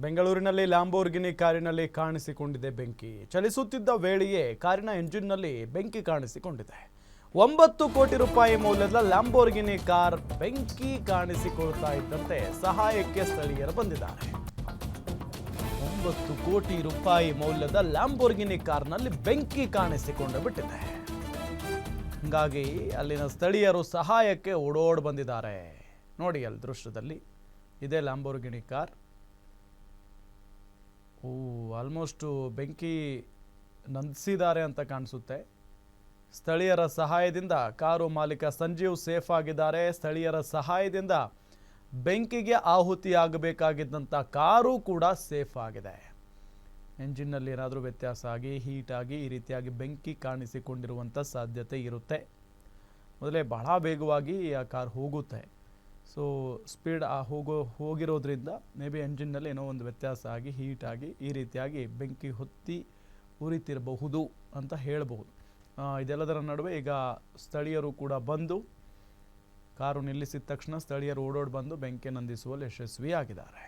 ಬೆಂಗಳೂರಿನಲ್ಲಿ ಲ್ಯಾಂಬೋರ್ಗಿನಿ ಕಾರಿನಲ್ಲಿ ಕಾಣಿಸಿಕೊಂಡಿದೆ ಬೆಂಕಿ. ಚಲಿಸುತ್ತಿದ್ದ ವೇಳೆಯೇ ಕಾರಿನ ಎಂಜಿನ್ನಲ್ಲಿ ಬೆಂಕಿ ಕಾಣಿಸಿಕೊಂಡಿದೆ. 9 ಕೋಟಿ ರೂಪಾಯಿ ಮೌಲ್ಯದ ಲ್ಯಾಂಬೋರ್ಗಿನಿ ಕಾರ್ ಬೆಂಕಿ ಕಾಣಿಸಿಕೊಳ್ತಾ ಇದ್ದಂತೆ ಸಹಾಯಕ್ಕೆ ಸ್ಥಳೀಯರು ಬಂದಿದ್ದಾರೆ. 9 ಕೋಟಿ ರೂಪಾಯಿ ಮೌಲ್ಯದ ಲ್ಯಾಂಬೋರ್ಗಿನಿ ಕಾರ್ನಲ್ಲಿ ಬೆಂಕಿ ಕಾಣಿಸಿಕೊಂಡು ಬಿಟ್ಟಿದೆ. ಹಾಗಾಗಿ ಅಲ್ಲಿನ ಸ್ಥಳೀಯರು ಸಹಾಯಕ್ಕೆ ಓಡೋಡ್ ಬಂದಿದ್ದಾರೆ. ನೋಡಿ ಅಲ್ಲಿ ದೃಶ್ಯದಲ್ಲಿ ಇದೇ ಲ್ಯಾಂಬೋರ್ಗಿನಿ ಕಾರ್. ಆಲ್ಮೋಸ್ಟ್ ಬೆಂಕಿ ನಂದಿಸಿದ್ದಾರೆ ಅಂತ ಕಾಣಿಸುತ್ತೆ. ಸ್ಥಳೀಯರ ಸಹಾಯದಿಂದ ಕಾರು ಮಾಲೀಕ ಸಂಜೀವ್ ಸೇಫ್ ಆಗಿದ್ದಾರೆ. ಸ್ಥಳೀಯರ ಸಹಾಯದಿಂದ ಬೆಂಕಿಗೆ ಆಹುತಿಯಾಗಬೇಕಾಗಿದ್ದಂಥ ಕಾರು ಕೂಡ ಸೇಫ್ ಆಗಿದೆ. ಎಂಜಿನ್ನಲ್ಲಿ ಏನಾದರೂ ವ್ಯತ್ಯಾಸ ಆಗಿ ಹೀಟ್ ಆಗಿ ಈ ರೀತಿಯಾಗಿ ಬೆಂಕಿ ಕಾಣಿಸಿಕೊಂಡಿರುವಂಥ ಸಾಧ್ಯತೆ ಇರುತ್ತೆ. ಮೊದಲೇ ಬಹಳ ವೇಗವಾಗಿ ಆ ಕಾರ್ ಹೋಗುತ್ತೆ. ಸೊ ಸ್ಪೀಡ್ ಹೋಗಿರೋದ್ರಿಂದ ಮೇ ಬಿ ಎಂಜಿನ್ನಲ್ಲಿ ಏನೋ ಒಂದು ವ್ಯತ್ಯಾಸ ಆಗಿ ಹೀಟ್ ಆಗಿ ಈ ರೀತಿಯಾಗಿ ಬೆಂಕಿ ಹೊತ್ತಿ ಉರಿತಿರಬಹುದು ಅಂತ ಹೇಳಬಹುದು. ಇದೆಲ್ಲದರ ನಡುವೆ ಈಗ ಸ್ಥಳೀಯರು ಕೂಡ ಬಂದು ಕಾರು ನಿಲ್ಲಿಸಿದ ತಕ್ಷಣ ಸ್ಥಳೀಯರು ಓಡೋಡಿ ಬಂದು ಬೆಂಕಿ ನಂದಿಸುವಲ್ಲಿ ಯಶಸ್ವಿಯಾಗಿದ್ದಾರೆ.